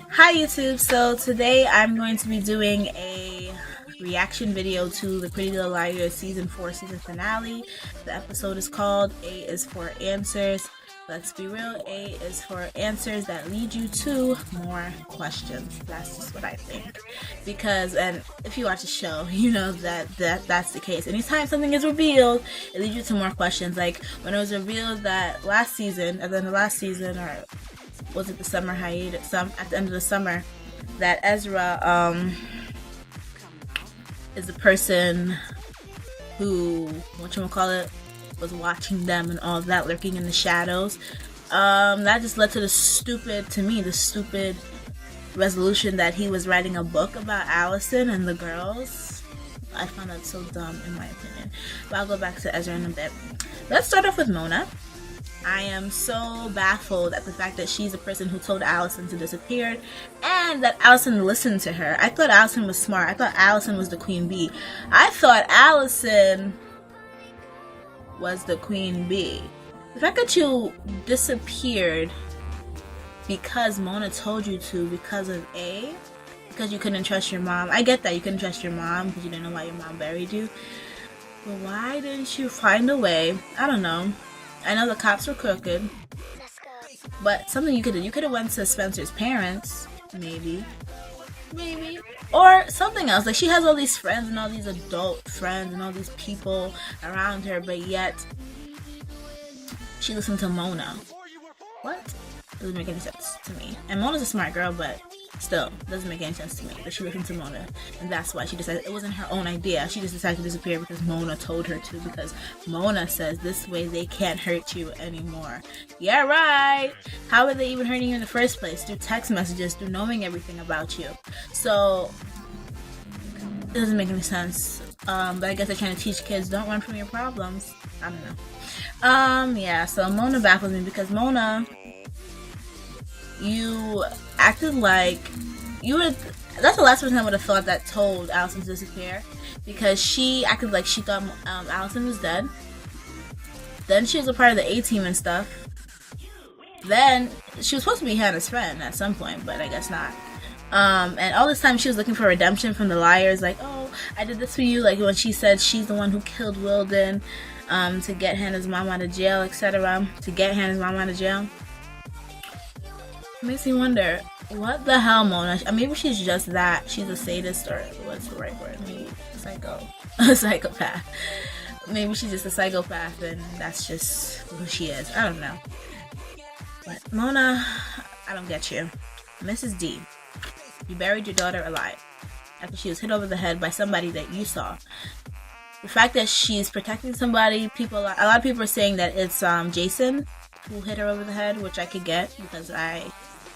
Hi YouTube, so today I'm going to be doing a reaction video to the Pretty Little Liars season 4 season finale. The episode is called A is for Answers. Let's be real, A is for answers that lead you to more questions. That's just what I think. Because, and if you watch the show, you know that's the case. Anytime something is revealed, it leads you to more questions. Like when it was revealed that last season, at the end of last season, or was it the summer hiatus, at the end of the summer, that Ezra is the person who, whatchamacallit, was watching them and all of that, lurking in the shadows. That just led to the stupid resolution that he was writing a book about Allison and the girls. I found that so dumb in my opinion. But I'll go back to Ezra in a bit. Let's start off with Mona. I am so baffled at the fact that she's the person who told Allison to disappear and that Allison listened to her. I thought Allison was smart. I thought Allison was the queen bee. I thought Allison was the queen bee. The fact that you disappeared because Mona told you to because of A, because you couldn't trust your mom. I get that you couldn't trust your mom because you didn't know why your mom buried you. But why didn't you find a way? I don't know. I know the cops were crooked, but something you could do. You could have went to Spencer's parents, maybe, or something else. Like, she has all these friends and all these adult friends and all these people around her, but yet she listened to Mona. What? Doesn't make any sense to me. And Mona's a smart girl, but still, doesn't make any sense to me. But she listened to Mona, and that's why she decided it wasn't her own idea. She just decided to disappear because Mona told her to, because Mona says this way they can't hurt you anymore. Yeah, right. How are they even hurting you in the first place? Through text messages, through knowing everything about you. So it doesn't make any sense. But I guess they're trying to teach kids, don't run from your problems. I don't know. Yeah, so Mona baffles me because Mona, you acted like you would. That's the last person I would have thought that told Allison to disappear, because she acted like she thought Allison was dead. Then she was a part of the A-team and stuff. Then she was supposed to be Hannah's friend at some point, but I guess not. And all this time she was looking for redemption from the liars, like, oh, I did this for you, like when she said she's the one who killed Wilden, to get Hannah's mom out of jail, etc. To get Hannah's mom out of jail. It makes me wonder, what the hell, Mona? Maybe she's just that. She's a sadist, or what's the right word? Maybe a psychopath. Maybe she's just a psychopath, and that's just who she is. I don't know. But Mona, I don't get you. Mrs. D, you buried your daughter alive after she was hit over the head by somebody that you saw. The fact that she's protecting somebody, a lot of people are saying that it's Jason who hit her over the head, which I could get, because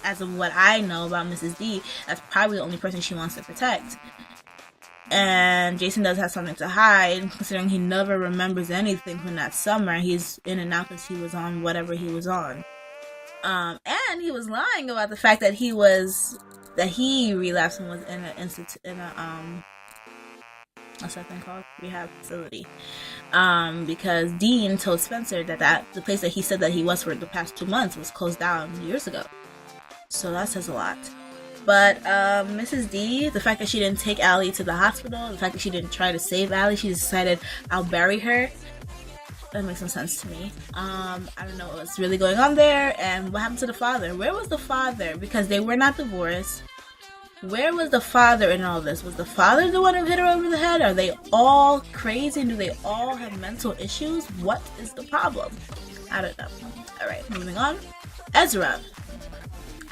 as of what I know about Mrs. D, that's probably the only person she wants to protect. And Jason does have something to hide, considering he never remembers anything from that summer. He's in and out because he was on whatever he was on. And he was lying about the fact that he relapsed and was in a what's that thing called? Rehab facility. Because Dean told Spencer that the place that he said that he was for the past 2 months was closed down years ago. So that says a lot. But Mrs. D, the fact that she didn't take Allie to the hospital, the fact that she didn't try to save Allie, she decided, I'll bury her. That makes some sense to me. I don't know what's really going on there, and what happened to the father? Where was the father? Because they were not divorced. Where was the father in all this? Was the father the one who hit her over the head? Are they all crazy? Do they all have mental issues? What is the problem? I don't know. Alright, moving on. Ezra.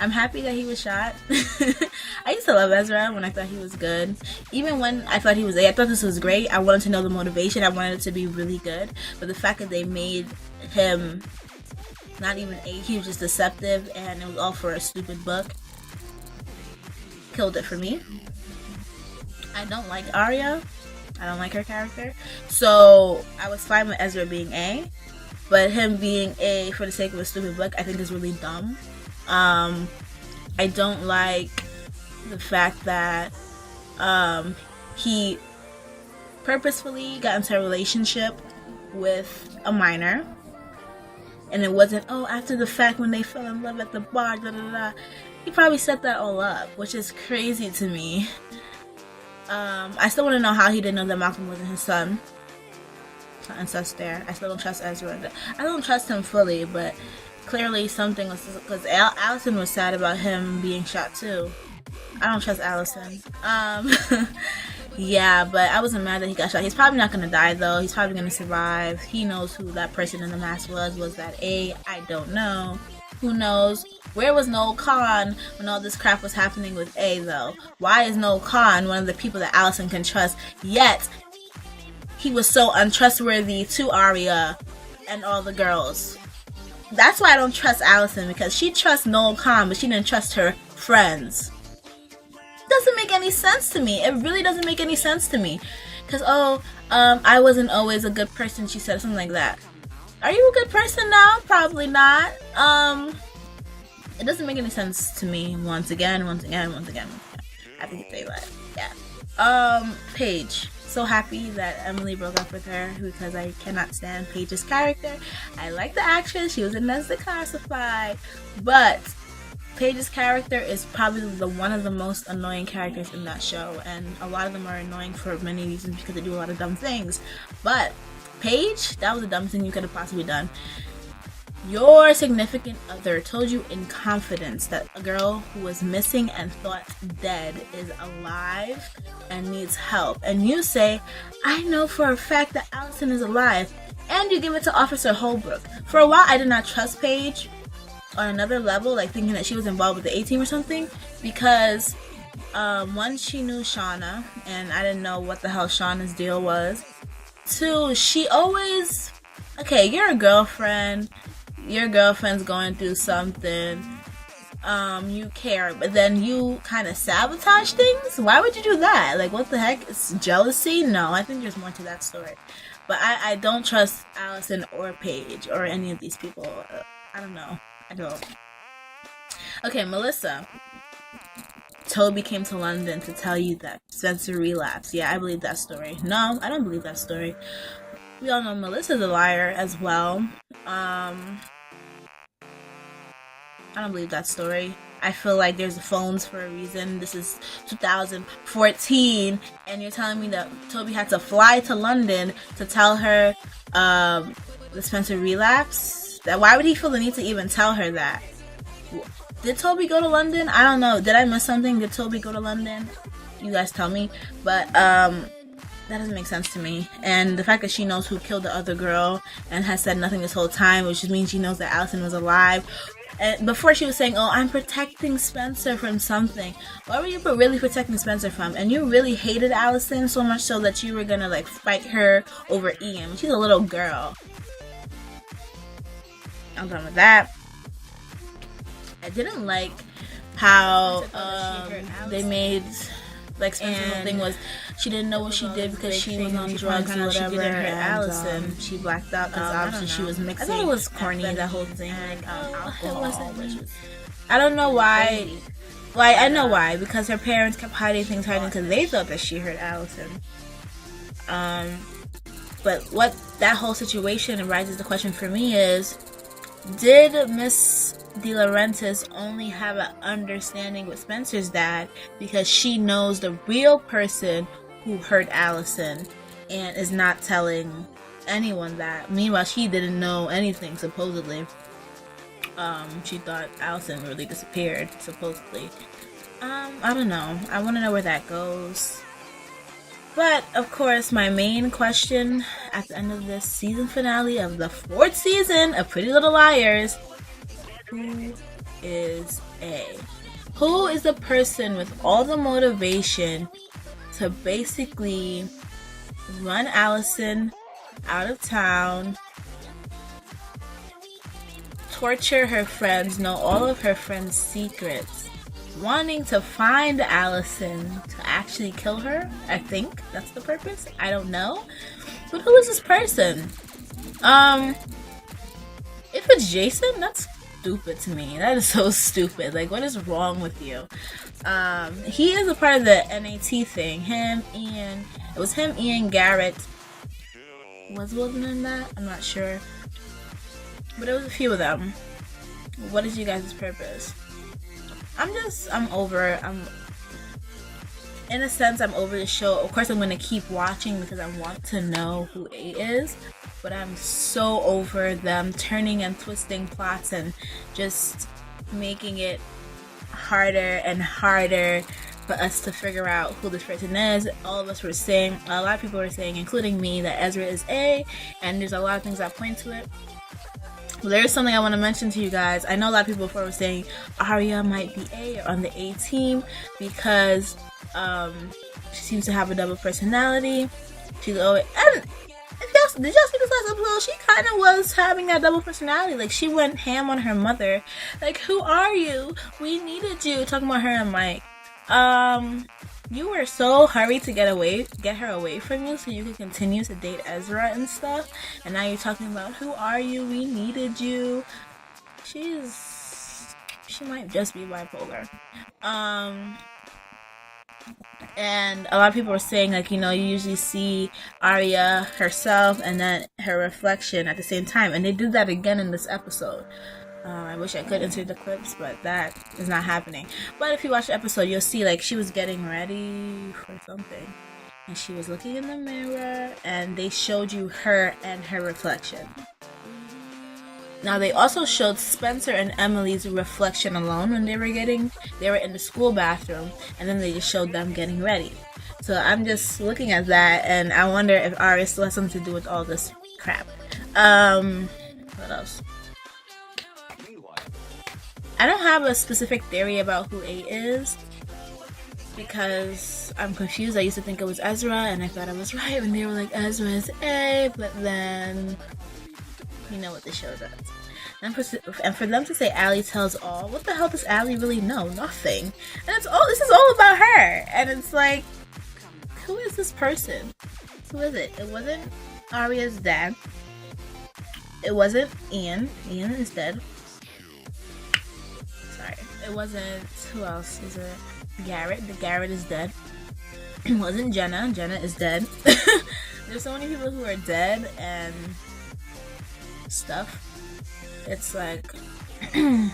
I'm happy that he was shot. I used to love Ezra when I thought he was good. Even when I thought he was A, I thought this was great. I wanted to know the motivation. I wanted it to be really good. But the fact that they made him not even A, he was just deceptive, and it was all for a stupid book, killed it for me. I don't like Arya. I don't like her character. So I was fine with Ezra being A. but him being A for the sake of a stupid book, I think is really dumb. I don't like the fact that he purposefully got into a relationship with a minor, and it wasn't, oh, after the fact when they fell in love at the bar, da da da. He probably set that all up, which is crazy to me. I still want to know how he didn't know that Malcolm wasn't his son. Incest there. I still don't trust Ezra. I don't trust him fully, but clearly something was, because Allison was sad about him being shot too. I don't trust Allison. Yeah, but I wasn't mad that he got shot. He's probably not gonna die though. He's probably gonna survive. He knows who that person in the mask was. Was that A? I don't know. Who knows? Where was Noel Khan when all this crap was happening with A though? Why is Noel Khan one of the people that Allison can trust? Yet he was so untrustworthy to Arya and all the girls. That's why I don't trust Allison, because she trusts Noel Khan, but she didn't trust her friends. Doesn't make any sense to me. It really doesn't make any sense to me. Because, I wasn't always a good person, she said, something like that. Are you a good person now? Probably not. It doesn't make any sense to me. Once again. I have to say that. Yeah. Paige. So happy that Emily broke up with her, because I cannot stand Paige's character. I like the actress. She was in Nestle Classified. But Paige's character is probably one of the most annoying characters in that show, and a lot of them are annoying for many reasons because they do a lot of dumb things. But Paige, that was the dumbest thing you could have possibly done. Your significant other told you in confidence that a girl who was missing and thought dead is alive and needs help, and you say, I know for a fact that Allison is alive, and you give it to Officer Holbrook. For a while I did not trust Paige on another level, like thinking that she was involved with the A-Team or something, because one, she knew Shauna, and I didn't know what the hell Shauna's deal was. Two, she always, okay, you're a girlfriend, your girlfriend's going through something, you care, but then you kind of sabotage things? Why would you do that? Like, what the heck? It's jealousy? No, I think there's more to that story. But I don't trust Allison or Paige or any of these people. I don't know. I don't. Okay, Melissa. Toby came to London to tell you that Spencer relapsed. Yeah, I believe that story. No, I don't believe that story. We all know Melissa's a liar as well. I don't believe that story. I feel like there's phones for a reason. This is 2014, and you're telling me that Toby had to fly to London to tell her the Spencer relapse? That why would he feel the need to even tell her that? Did Toby go to London? I don't know. Did I miss something? Did Toby go to London? You guys tell me. But that doesn't make sense to me. And the fact that she knows who killed the other girl and has said nothing this whole time, which just means she knows that Allison was alive. And before she was saying, oh, I'm protecting Spencer from something. What were you really protecting Spencer from? And you really hated Allison so much so that you were gonna like fight her over Ian. She's a little girl. I'm done with that. I didn't like how they made, like, Spencer's whole thing was she didn't know what she did because she was on drugs or whatever. And Allison, she blacked out because obviously she was mixing. I thought it was corny, that whole thing. Like, alcohol. I don't know why. Like, I know why. Because her parents kept hiding because they thought that she hurt Allison. But what that whole situation raises the question for me is, did Miss De Laurentiis only have an understanding with Spencer's dad because she knows the real person who hurt Allison and is not telling anyone that? Meanwhile, she didn't know anything, supposedly. She thought Allison really disappeared, supposedly. I don't know. I want to know where that goes. But, of course, my main question at the end of this season finale of the 4th season of Pretty Little Liars: who is A? Who is the person with all the motivation to basically run Allison out of town, torture her friends, know all of her friends' secrets, wanting to find Allison to actually kill her? I think that's the purpose. I don't know. But who is this person? If it's Jason, that's stupid to me. That is so stupid. Like, what is wrong with you? He is a part of the NAT thing. Him, Ian. It was him, Ian, Garrett. Was Wilden in that? I'm not sure. But it was a few of them. What is you guys' purpose? I'm over. In a sense, I'm over the show. Of course, I'm going to keep watching because I want to know who A is. But I'm so over them turning and twisting plots and just making it harder and harder for us to figure out who this person is. All of us were saying, a lot of people were saying, including me, that Ezra is A, and there's a lot of things that point to it. Well, there's something I want to mention to you guys. I know a lot of people before were saying Arya might be A or on the A team because she seems to have a double personality. She's always, and did y'all see this last episode? She kind of was having that double personality. Like, she went ham on her mother. Like, who are you? We needed you. Talking about her and Mike. You were so hurried to get her away from you so you could continue to date Ezra and stuff. And now you're talking about, who are you? We needed you. She might just be bipolar. And a lot of people were saying, like, you know, you usually see Arya herself and then her reflection at the same time. And they did that again in this episode. I wish I could insert the clips, but that is not happening. But if you watch the episode, you'll see, like, she was getting ready for something. And she was looking in the mirror, and they showed you her and her reflection. Now, they also showed Spencer and Emily's reflection alone when they were in the school bathroom, and then they just showed them getting ready. So I'm just looking at that, and I wonder if Arya still has something to do with all this crap. What else? I don't have a specific theory about who A is because I'm confused. I used to think it was Ezra, and I thought I was right when they were like, Ezra is A, but then you know what the show does. And for them to say Allie tells all, what the hell does Allie really know? Nothing. And this is all about her. And it's like, who is this person? Who is it? It wasn't Arya's dad. It wasn't Ian. Ian is dead. Sorry. It wasn't, who else is it? Garrett. The Garrett is dead. It wasn't Jenna. Jenna is dead. There's so many people who are dead and stuff. It's like and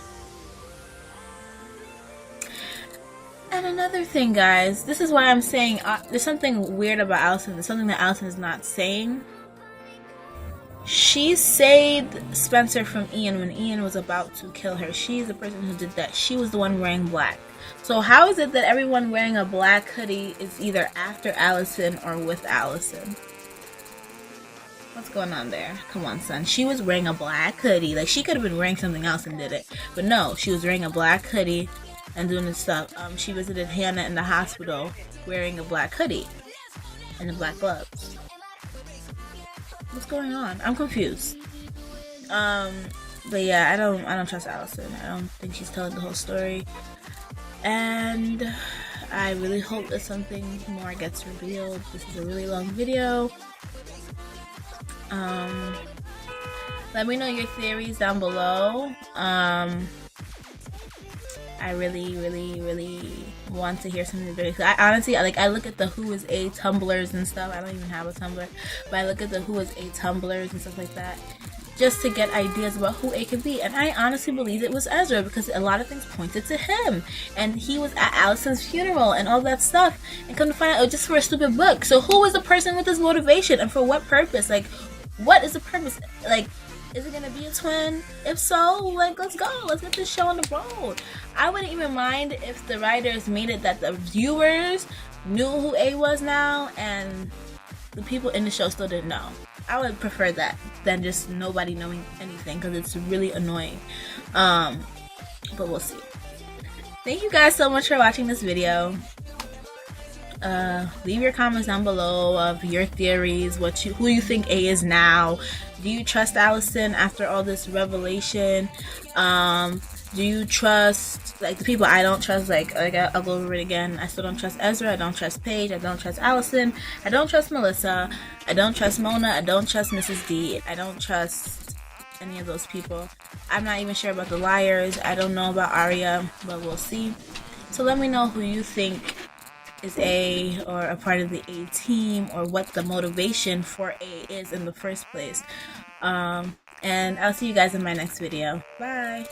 another thing, guys, this is why I'm saying there's something weird about Allison. There's something that Allison is not saying. She saved Spencer from Ian when Ian was about to kill her. She's the person who did that. She was the one wearing black. So how is it that everyone wearing a black hoodie is either after Allison or with Allison? What's going on there? Come on, son. She was wearing a black hoodie. Like, she could have been wearing something else and did it. But no, she was wearing a black hoodie and doing this stuff. She visited Hannah in the hospital wearing a black hoodie and the black gloves. What's going on? I'm confused. But yeah, I don't trust Allison. I don't think she's telling the whole story. And I really hope that something more gets revealed. This is a really long video. Let me know your theories down below. I really want to hear some of the videos. I honestly, I look at the Who is A Tumblrs and stuff. I don't even have a Tumblr, but I look at the Who is A Tumblrs and stuff like that just to get ideas about who A could be. And I honestly believe it was Ezra because a lot of things pointed to him. And he was at Allison's funeral and all that stuff. And come to find out, it was just for a stupid book. So who is the person with this motivation and for what purpose? Like, what is the purpose? Like, is it gonna be a twin? If so, like, let's go. Let's get this show on the road. I wouldn't even mind if the writers made it that the viewers knew who A was now and the people in the show still didn't know. I would prefer that than just nobody knowing anything because it's really annoying. But we'll see. Thank you guys so much for watching this video. Leave your comments down below of your theories, who you think A is now. Do you trust Allison after all this revelation? Do you trust, like, the people I don't trust? Like I'll go over it again. I still don't trust Ezra. I don't trust Paige. I don't trust Allison. I don't trust Melissa. I don't trust Mona. I don't trust Mrs. D. I don't trust any of those people. I'm not even sure about the liars. I don't know about Arya, but we'll see. So let me know who you think is A or a part of the A team, or what the motivation for A is in the first place. And I'll see you guys in my next video. Bye!